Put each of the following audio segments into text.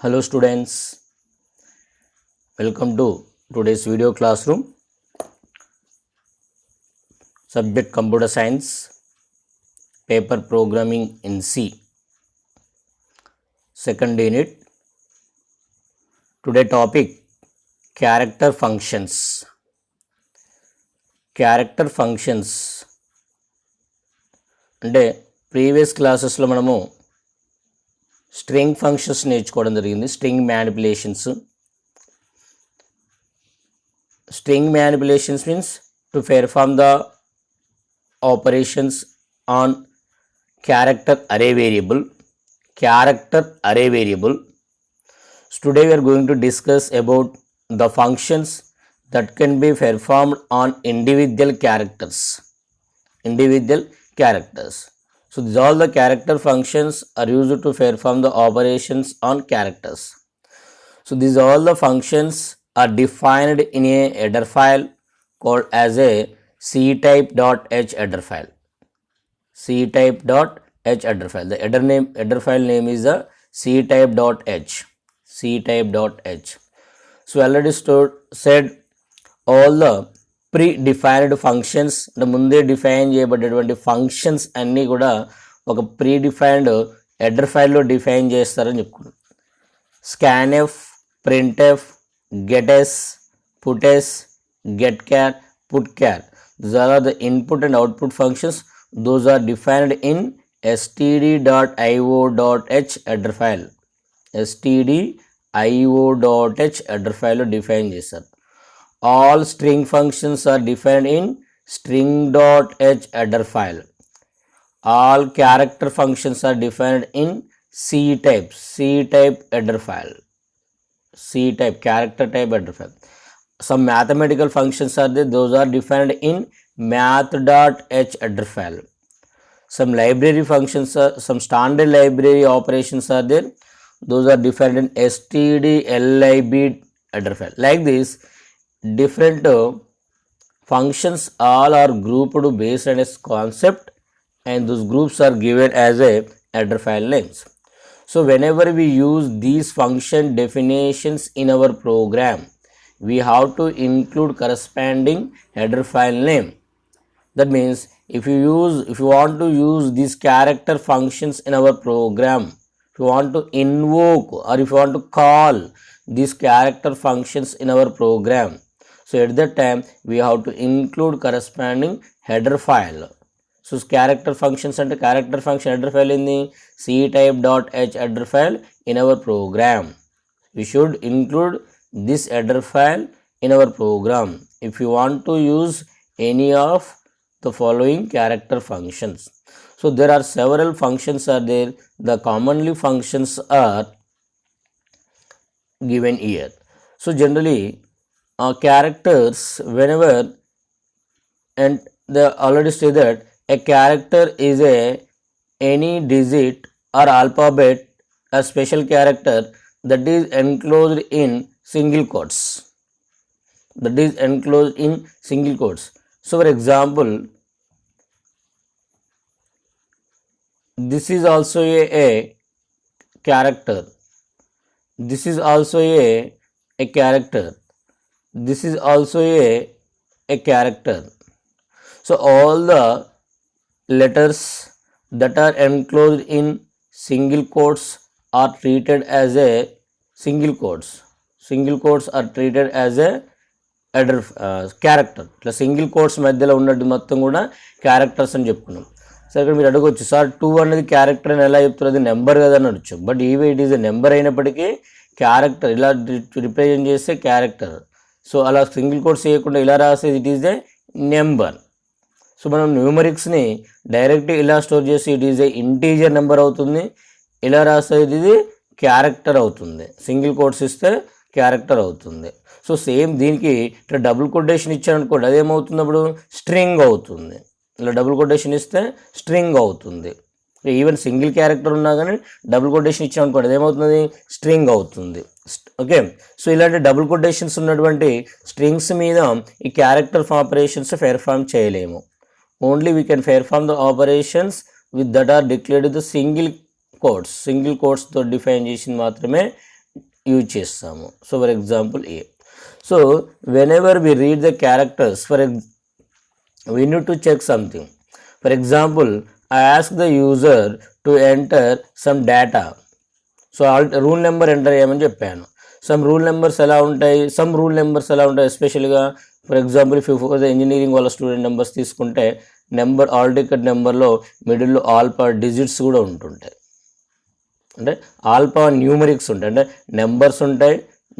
Hello students, welcome to today's video classroom. Subject Computer Science, Paper Programming in C. Second unit. Today topic Character Functions. Character Functions అంటే previous క్లాసెస్లో మనము string functions నేర్చుకోవడం జరిగింది. String manipulations. String manipulations means to perform the operations on character array variable. So today we are going to discuss about the functions that can be performed on individual characters. So these all the character functions are used to perform the operations on characters. So these all the functions are defined in a header file called as a ctype.h header file. ctype.h header file. The header file name is the ctype.h. So already said all the predefined functions అంటే ముందే define చేయబడేటువంటి functions అన్నీ కూడా ఒక predefined header ఫైల్లో define చేస్తారని చెప్పుకున్నాం. scanf, printf, gets, puts, getchar, putchar. These are the input and output functions. Those are defined in std.io.h header file. stdio.h header file define చేస్తారు. All string functions are defined in string.h header file. All character functions are defined in ctype header file. Ctype character type header file. Some mathematical functions are there, those are defined in math.h header file. Some library functions are, some standard library operations are there, those are defined in stdlib header file. Like this, different functions all are grouped based on a concept, and those groups are given as a header file names. So whenever we use these function definitions in our program, we have to include corresponding header file name. That means if you want to use these character functions in our program, if you want to invoke or if you want to call these character functions in our program, so at that time we have to include corresponding header file. So character functions and character function header file in the ctype.h header file in our program. We should include this header file in our program if you want to use any of the following character functions. So there are several functions are there. The commonly functions are given here. So generally characters, whenever, and they already say that a character is any digit or alphabet, a special character that is enclosed in single quotes. So for example, this is also a character. This is also a character. This is also a character. So all the letters that are enclosed in single quotes are treated as a single quotes. Single quotes are treated as a character. ఇట్లా single quotes మధ్యలో ఉన్నట్టు మొత్తం కూడా characters అని చెప్పుకున్నాం. So ఇక్కడ మీరు అడగవచ్చు, సార్ 2 అనేది క్యారెక్టర్ అని ఎలా చెప్తారు, అది నెంబర్ కదా అని అనొచ్చు. But it is a number అయినప్పటికీ క్యారెక్టర్ ఇలా రిప్రజెంట్ చేస్తే క్యారెక్టర్. సో అలా సింగిల్ కోట్స్ చేయకుండా ఇలా రాసేది it is a number. So మనం న్యూమరిక్స్ని డైరెక్ట్ ఇలా స్టోర్ చేసి it is a integer number అవుతుంది. ఇలా రాసేది ఇది క్యారెక్టర్ అవుతుంది. సింగిల్ కోట్స్ ఇస్తే క్యారెక్టర్ అవుతుంది. సో సేమ్ దీనికి ఇట్లా డబుల్ కొటేషన్ ఇచ్చారనుకోండి, అదేమవుతుంది, అప్పుడు స్ట్రింగ్ అవుతుంది. ఇలా డబుల్ కొటేషన్ ఇస్తే స్ట్రింగ్ అవుతుంది. ఈవెన్ సింగిల్ క్యారెక్టర్ ఉన్నా కానీ డబుల్ కొటేషన్ ఇచ్చామనుకోండి, అదేమవుతుంది, స్ట్రింగ్ అవుతుంది. ఓకే. సో ఇలాంటి డబుల్ కొటేషన్స్ ఉన్నటువంటి స్ట్రింగ్స్ మీద ఈ క్యారెక్టర్ ఆపరేషన్స్ పెర్ఫామ్ చేయలేము. Only we can perform the operations with that are declared the single కోట్స్తో డిఫైన్ చేసింది మాత్రమే యూజ్ చేస్తాము. So for example A. So whenever we read the characters we need to check something. For example, I ask the user to enter some data. So rule number enter చేయమని చెప్పాను. Some rule numbers ఎలా ఉంటాయి ఎస్పెషల్గా for example if engineering వాళ్ళ student numbers తీసుకుంటే number all ticket నెంబర్లో మిడిల్లో alpha digits కూడా ఉంటుంటాయి. అంటే ఆల్ఫా న్యూమరిక్స్ ఉంటాయి, అంటే నెంబర్స్ ఉంటాయి,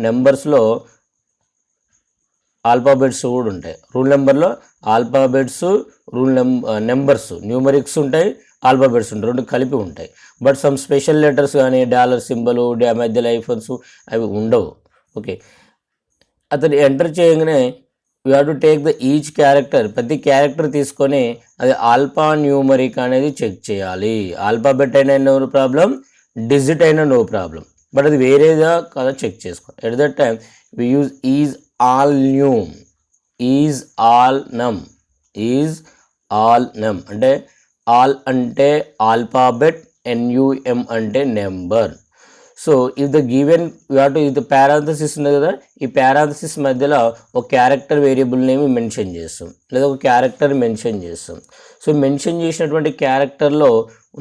నెంబర్స్లో ఆల్ఫాబెట్స్ కూడా ఉంటాయి. రూల్ నెంబర్లో ఆల్ఫాబెట్స్, నెంబర్స్, న్యూమరిక్స్ ఉంటాయి, ఆల్ఫాబెట్స్ ఉంటాయి, రెండు కలిపి ఉంటాయి. బట్ సమ్ స్పెషల్ లెటర్స్ కానీ డాలర్ సింబలు, మధ్యలో ఐఫోన్స్ అవి ఉండవు. ఓకే, అతను ఎంటర్ చేయగానే you have to take the each character, ప్రతి క్యారెక్టర్ తీసుకొని అది ఆల్ఫా న్యూమరిక్ అనేది చెక్ చేయాలి. ఆల్ఫాబెట్ అయినా నో ప్రాబ్లం, డిజిట్ అయినా నో ప్రాబ్లం, బట్ అది వేరేదా కదా చెక్ చేసుకోవాలి. At that time we use is al num, is al num అంటే ఆల్ అంటే ఆల్ఫాబెట్, NUM అంటే number. So if the given ఇది పారాంథసిస్ ఉంది కదా, ఈ పారాంథసిస్ మధ్యలో ఒక క్యారెక్టర్ వేరియబుల్ నేమ్ మెన్షన్ చేస్తాం, లేదా ఒక క్యారెక్టర్ మెన్షన్ చేస్తాం. సో మెన్షన్ చేసినటువంటి క్యారెక్టర్లో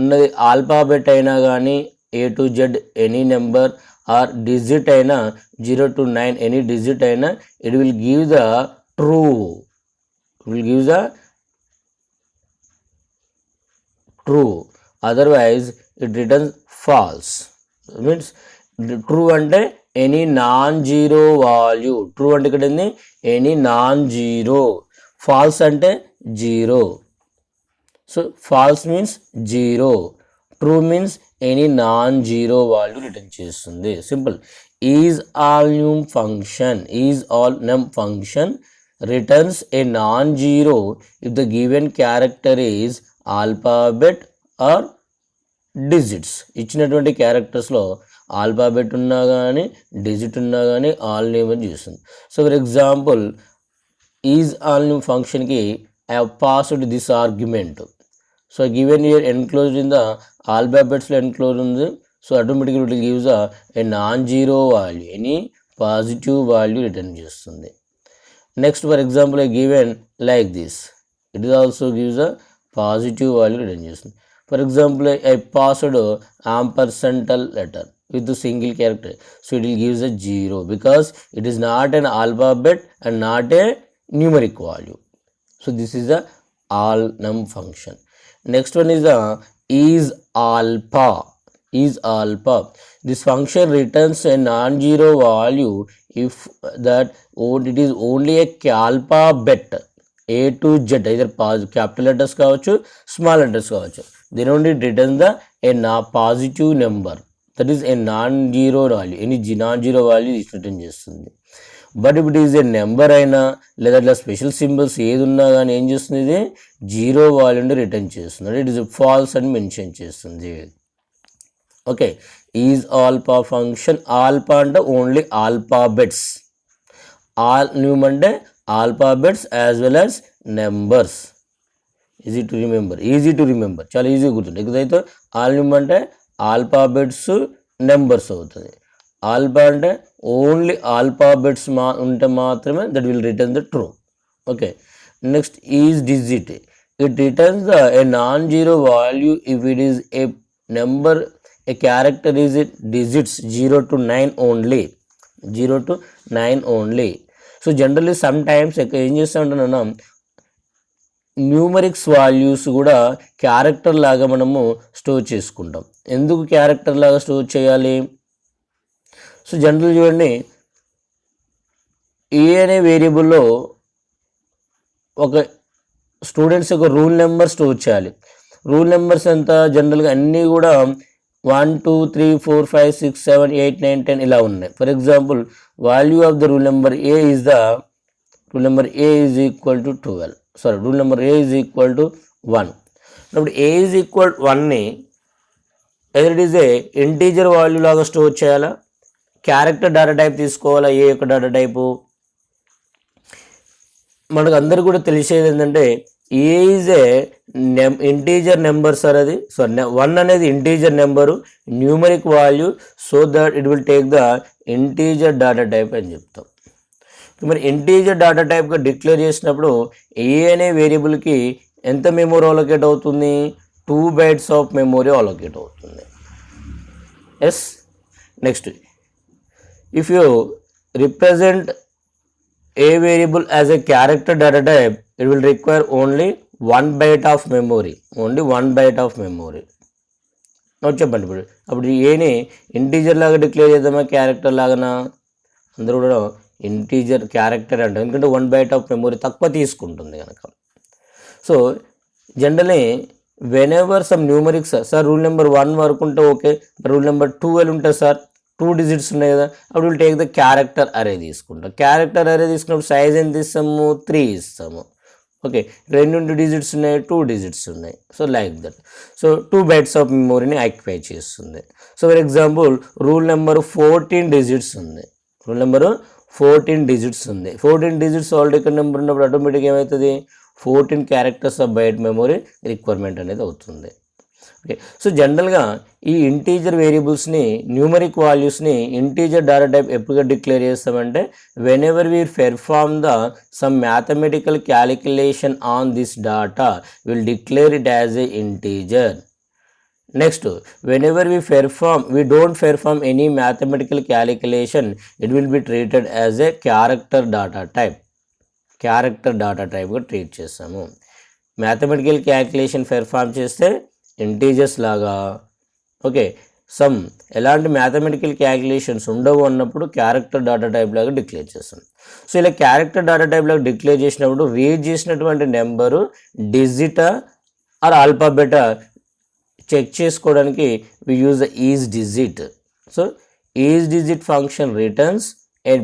ఉన్నది ఆల్ఫాబెట్ అయినా కానీ A to Z any number or digit అయినా 0 to 9 ఎనీ డిజిట్ అయినా it will give the true, otherwise it returns false. Means true అంటే any non zero value, true అంటే ఇక్కడ ఎనీ నాన్ జీరో, ఫాల్స్ అంటే zero. So false means zero, true means any non zero value return చేస్తుంది. Simple. Is al num function returns a non zero if the given character is alphabet or digits. ఇచ్చినటువంటి క్యారెక్టర్స్లో alphabet ఉన్నా కానీ digit ఉన్నా కానీ all name అని చూస్తుంది. So for example is al name ఫంక్షన్కి I have passed this argument. So given year enclosed in the ఆల్ఫాబెట్స్లో ఎన్క్లోజ్ ఉంది. సో ఆటోమేటిక్గా it gives a non zero value, any positive value return చేస్తుంది. Next for example given like this, it is also gives a positive value return చేస్తుంది. For example I passed ampersandal letter with the single character, so it will gives a 0 because it is not an alphabet and not a numeric value. So this is the all num function. Next one is the is alpha. This function returns a non-zero value if that it is only a alphabet A to Z, either capital letters కావచ్చు, small letters కావచ్చు. Then only it returns a positive number, that is a non-zero value, any non-zero value is return చేస్తుంది. But ఇప్పుడు is a number అయినా లేదా ఇట్లా special symbols ఏది ఉన్నా కానీ ఏం చేస్తుంది, ఇది జీరో వాల్యూని రిటర్న్ చేస్తుంది, ఇట్ ఈస్ ఫాల్స్ అని మెన్షన్ చేస్తుంది. Okay, is alpha function, alpha అంటే ఓన్లీ ఆల్ఫాబెట్స్, ఆల్ న్యూమ్ అంటే alphabets as well as numbers. Easy to remember, చాలా ఈజీగా గుర్తుంటుంది. ఇదైతే ఆల్ న్యూమ్ అంటే ఆల్ఫాబెట్స్ నెంబర్స్ అవుతుంది. ఆల్ఫా అంటే ఓన్లీ ఆల్ఫాబెట్స్ ఉంటే మాత్రమే that will return the true. Okay, next is digit, it returns the A non zero value if it is a number, A character is it digits 0 to 9 only. So generally some times ఏం చేస్తూ ఉంటున్నాం, numerics values కూడా character లాగా మనము store చేసుకుంటాం. ఎందుకు character లాగా store చేయాలి? సో జనరల్ చూడండి, ఏ అనే వేరియబుల్లో ఒక స్టూడెంట్స్ యొక్క రూల్ నెంబర్ స్టోర్ చేయాలి. రూల్ నెంబర్స్ ఎంత జనరల్గా అన్నీ కూడా 1 2 3 4 5 6 7 8 9 10 ఇలా ఉన్నాయి. For example value of the rule number A is equal to 12. Rule number A is equal to 1. ఇప్పుడు ఏ ఈజ్ ఈక్వల్ 1ని either it is a integer value లాగా స్టోర్ చేయాలా, క్యారెక్టర్ డేటా టైప్ తీసుకోవాలా? ఏ యొక్క డేటా టైపు మనకు అందరు కూడా తెలిసేది ఏంటంటే A is a integer number sir అది. సో 1 అనేది integer number, numeric value, so that it will take the integer data type అని చెప్తాం. మరి ఇంటీజర్ డేటా టైప్గా డిక్లేర్ చేసినప్పుడు ఏ అనే వేరియబుల్కి ఎంత మెమొరీ అలొకేట్ అవుతుంది? 2 bytes ఆఫ్ మెమొరీ అలొకేట్ అవుతుంది. Yes. Next, if you represent a variable as a character data type, it will require only 1 byte of memory, only 1 byte of memory. చెప్పండి ఇప్పుడు అప్పుడు ఏని integer లాగా డిక్లేర్ చేద్దామా character లాగానా? అందరూ కూడా ఇంటీజర్ క్యారెక్టర్ అంటే ఎందుకంటే 1 byte ఆఫ్ మెమొరీ తక్కువ తీసుకుంటుంది కనుక. So generally when ever some numerics sir rule number 1 వరకు ఉంటే ఓకే, రూల్ నెంబర్ 12 ఉంటుంది సార్, 2 digits ఉన్నాయి కదా, అప్పుడు విల్ టేక్ ద క్యారెక్టర్ అరే తీసుకుంటాం. క్యారెక్టర్ అరే తీసుకున్నప్పుడు సైజ్ ఎంత ఇస్తాము? 3 ఇస్తాము. ఓకే, 2 digits ఉన్నాయి, 2 digits ఉన్నాయి. So like that. So 2 bytes of మెమొరీని ఆక్యుపై చేస్తుంది. So for example rule number 14 digits ఉంది, రూల్ నెంబరు 14 digits ఉంది. 14 digits ఆల్ టికెట్ నెంబర్ ఉన్నప్పుడు ఆటోమేటిక్గా ఏమవుతుంది? 14 characters of byte memory requirement అనేది అవుతుంది. ఓకే, సో జనరల్గా ఈ ఇంటీజర్ వేరియబుల్స్ని, న్యూమరిక్ వాల్యూస్ని ఇంటీజర్ డేటా టైప్ ఎప్పుడుగా డిక్లేర్ చేస్తామంటే whenever we perform the some mathematical calculation on this data will declare it as a integer. Next, whenever we don't perform any mathematical calculation, it will be treated as a character data type. Character data టైప్గా treat చేస్తాము. Mathematical calculation perform చేస్తే ఇంటీజర్స్ లాగా, okay, some ఎలాంటి mathematical క్యాలిక్యులేషన్స్ ఉండవు అన్నప్పుడు character data type లాగా డిక్లేర్ చేస్తాం. సో ఇలా క్యారెక్టర్ డేటా టైప్ లాగా డిక్లేర్ చేసినప్పుడు రీడ్ చేసినటువంటి నెంబరు డిజిటా ఆర్ ఆల్ఫాబెటా చెక్ చేసుకోవడానికి we use the is digit. So is digit function returns a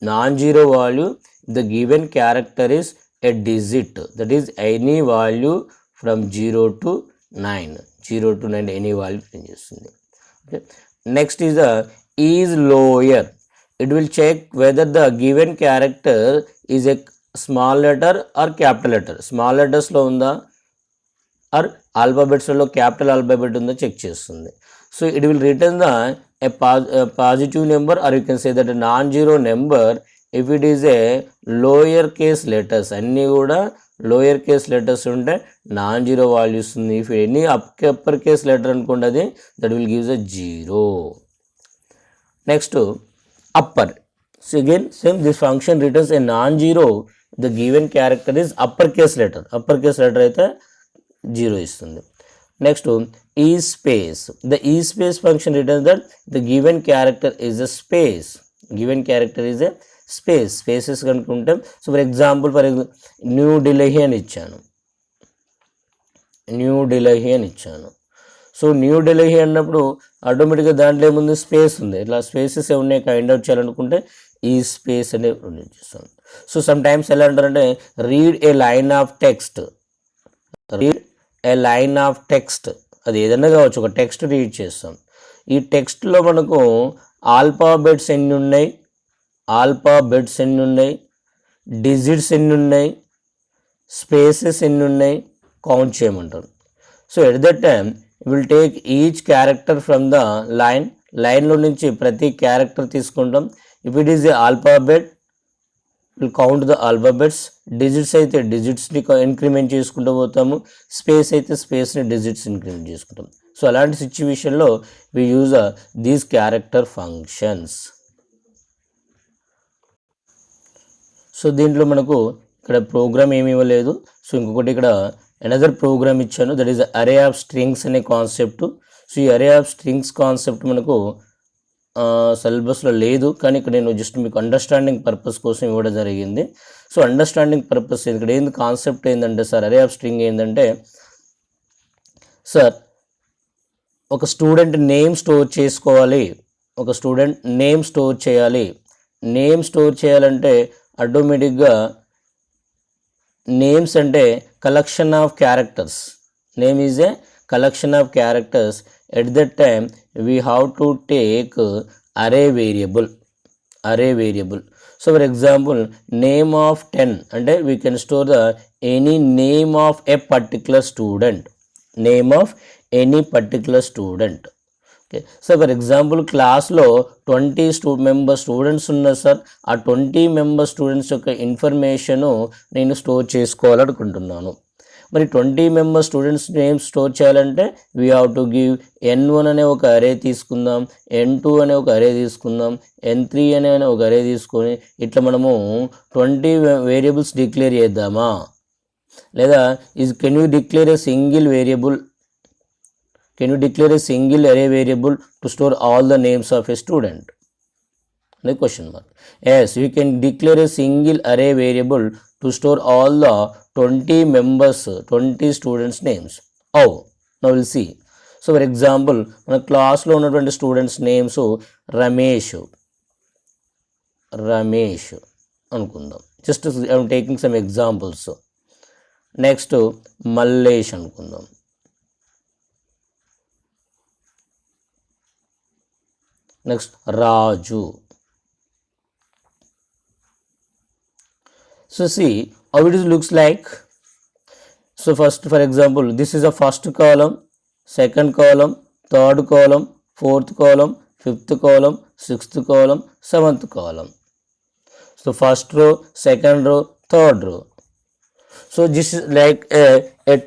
non-zero value, the given character is a digit, that is any value from 0 to 9, 0 to 9 any value చేస్తుంది. Okay, next is the is lower. It will check whether the given character is a small letter or capital letter. Small letters లో ఉందా are ఆల్ఫాబెట్స్లో capital alphabet ఉందో check చేస్తుంది. So it will return the a positive number, or you can say that a non-zero number if it is a lower case letters. అన్నీ కూడా lower case letters ఉంటే non zero values ఉంది. If any upper case letter అనుకోండి అది that will gives a 0. Next upper. So again same this function returns a non zero, the given character is upper case letter. Upper case letter అయితే 0 ఇస్తుంది. Next, is space. The is space function returns that the given character is a space. Given character is a space. Spaces కనుక్కుంటాం. So for example new Delhi అని ఇచ్చాను, new Delhi అని ఇచ్చాను. So new Delhi అన్నప్పుడు ఆటోమేటిక్గా దాంట్లో ఏముంది? స్పేస్ ఉంది. ఇట్లా స్పేసెస్ ఏమున్నాయి ఫైండ్ అవుట్ చేయాలనుకుంటే ఈ స్పేస్ అనేది చేస్తాను. సో సమ్ టైమ్స్ ఎలా అంటారంటే read a line of text, read a line of text, అది ఏదైనా కావచ్చు, ఒక టెక్స్ట్ రీడ్ చేస్తాం. ఈ టెక్స్ట్లో మనకు ఆల్ఫాబెట్స్ ఎన్ని ఉన్నాయి, ఆల్ఫాబెట్స్ ఎన్ని ఉన్నాయి, డిజిట్స్ ఎన్ని ఉన్నాయి, స్పేసెస్ ఎన్ని ఉన్నాయి కౌంట్ చేయమంటారు. So at that time will take each character from the line, లైన్లో నుంచి ప్రతి క్యారెక్టర్ తీసుకుంటాం. If it is a alphabet will count the alphabets, digits అయితే డిజిట్స్ని ఇంక్రిమెంట్ చేసుకుంటూ పోతాము, స్పేస్ అయితే స్పేస్ని డిజిట్స్ ఇంక్రిమెంట్ చేసుకుంటాం. సో అలాంటి సిచ్యువేషన్లో we use these character functions. So దీంట్లో మనకు ఇక్కడ ప్రోగ్రామ్ ఏమి ఇవ్వలేదు. సో ఇంకొకటి ఇక్కడ అనదర్ ప్రోగ్రామ్ ఇచ్చాను, that is array of strings అనే కాన్సెప్ట్. సో ఈ అరే ఆఫ్ స్ట్రింగ్స్ కాన్సెప్ట్ మనకు సిలబస్లో లేదు, కానీ ఇక్కడ నేను జస్ట్ మీకు అండర్స్టాండింగ్ పర్పస్ కోసం ఇవ్వడం జరిగింది. సో అండర్స్టాండింగ్ పర్పస్ ఇక్కడ ఏంది కాన్సెప్ట్ ఏంటంటే సార్ అరే ఆఫ్ స్ట్రింగ్ ఏంటంటే సార్ ఒక స్టూడెంట్ నేమ్ స్టోర్ చేసుకోవాలి, ఒక స్టూడెంట్ నేమ్ స్టోర్ చేయాలి. నేమ్ స్టోర్ చేయాలంటే ఆటోమేటిక్గా నేమ్స్ అంటే collection of characters, name is a collection of characters. At that time we have to take array variable. So for example name of 10 అంటే we can store the any name of A particular student, name of any particular student. Okay, so for example క్లాస్లో 20 member students ఉన్నారు sir. ఆ 20 member students యొక్క information నేను store చేసుకోవాలనుకుంటున్నాను. మరి 20 member students names store చేయాలంటే we have to give N1 అనే ఒక అరే తీసుకుందాం, N2 అనే ఒక అరే తీసుకుందాం, N3 అనే ఒక అరే తీసుకొని ఇట్లా మనము 20 వేరియబుల్స్ డిక్లేర్ చేద్దామా? లేదా can you declare a single variable, can you declare a single array variable to store all the names of a student అనే question mark. Yes, you can declare a single array variable to store all the 20 members, 20 students names. Oh, now we'll see. So for example, మన క్లాస్లో ఉన్నటువంటి students names Ramesh అనుకుందాం. Just I'm taking some examples. Next Mallesh అనుకుందాం. Next Raju. So see how it looks like. So first, for example, this is a first column, second column, third column, fourth column, fifth column, sixth column, seventh column. So first row, second row, third row. So this is like a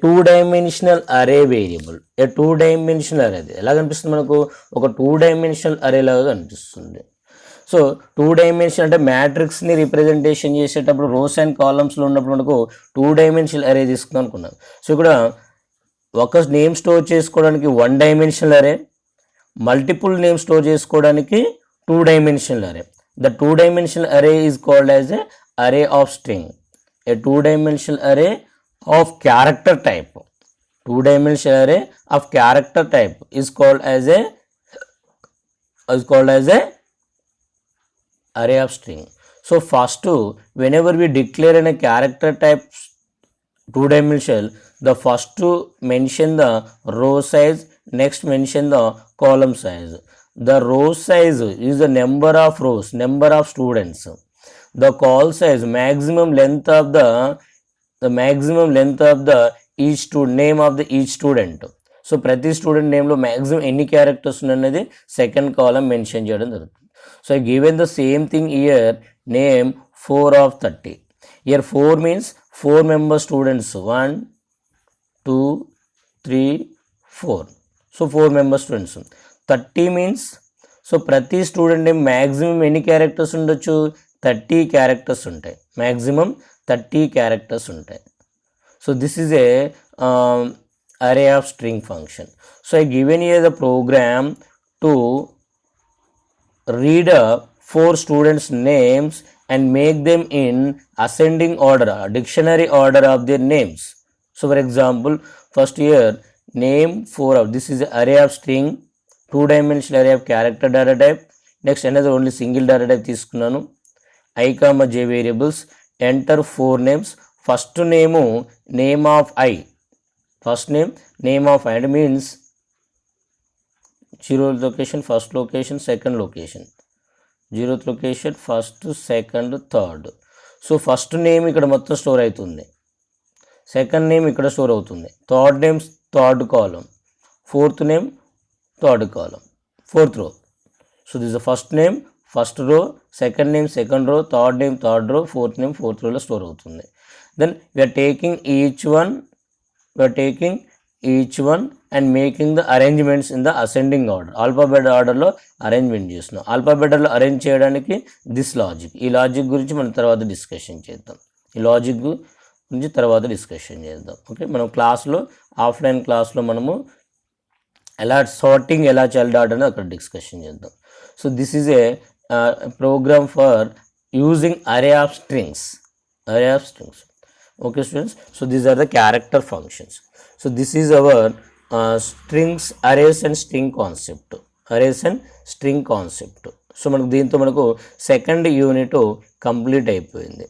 two-dimensional array variable. A two-dimensional array. ఎలా కనిపిస్తుంది మనకు? ఒక 2-dimensional array లాగా కనిపిస్తుంది. So 2-dimensional అంటే మ్యాట్రిక్స్ని representation చేసేటప్పుడు rows and కాలమ్స్లో ఉన్నప్పుడు మనకు 2-dimensional అరే తీసుకుందాం అనుకున్నాం. సో ఇక్కడ ఒక నేమ్ స్టోర్ చేసుకోవడానికి 1-dimensional అరే, మల్టిపుల్ నేమ్ స్టోర్ చేసుకోవడానికి 2-dimensional అరే. ద 2-dimensional అరే ఈజ్ కాల్డ్ యాజ్ ఎ అరే ఆఫ్ స్ట్రింగ్. ఏ 2-dimensional అరే ఆఫ్ క్యారెక్టర్ టైప్. 2-dimensional అరే of character type is called as a array of string. So first, whenever we declare in a character type 2-dimensional, the first to mention the row size, next mention the column size. The row size is the number of rows, number of students. The call size, maximum length of the each name of the each student. So ప్రతి student నేమ్లో maximum ఎన్ని characters ఉన్నది second column mention చేయడం జరుగుతుంది. So I given the same thing here, name 4 of 30. Here 4 means 4 member students, 1, 2, 3, 4. So 4 member students. 30 means, so ప్రతి student name maximum ఎన్ని characters ఉండొచ్చు? 30 characters ఉంటాయి. Maximum 30 characters ఉంటాయి. So this is a array of string function. So I given here the program to read 4 students names and make them in ascending order, dictionary order of their names. So for example, first here name 4 of, this is an array of string, 2-dimensional array of character data type. Next another only single data type తీసుకున్నాను. I, j variables, enter 4 names. First name of I, first name of I means 0th location, first location, second location, 0th location, first, second, third. So first name ఇక్కడ మొత్తం store అవుతుంది, second name ఇక్కడ store అవుతుంది, third name third column, fourth name third column, fourth row. So this the first name first row, second name second row, third name third row, fourth name fourth రోలో store అవుతుంది. Then we are taking each one and making the arrangements in the ascending order. Alphabet ఆర్డర్లో arrangement చేస్తున్నాం. ఆల్ఫాబెట్లో arrange చేయడానికి this logic, ఈ logic గురించి మనం తర్వాత డిస్కషన్ చేద్దాం. ఓకే, మనం క్లాస్లో ఆఫ్లైన్ క్లాస్లో మనము ఎలా సార్టింగ్ ఎలా చైల్డ్ ఆర్డర్ అని అక్కడ డిస్కషన్ చేద్దాం. So this is a program for using array of strings. Okay students, so these are the character functions. So this is our strings, arrays and string concept. So మనకు దీంతో మనకు second unit complete అయిపోయింది.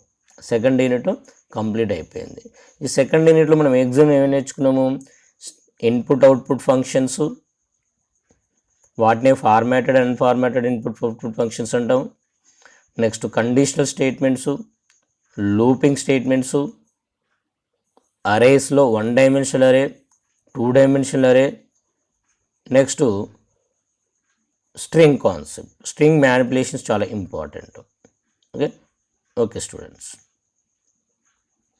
ఈ second యూనిట్లో మనం exam ఏమైనా నేర్చుకున్నాము? Input output functions, వాటినే formatted unformatted input output functions అంటాం. Next conditional statements, looping statements, అరేస్లో 1 dimensional array, 2 dimensional array, next string concept, string manipulations చాలా ఇంపార్టెంట్. Okay students.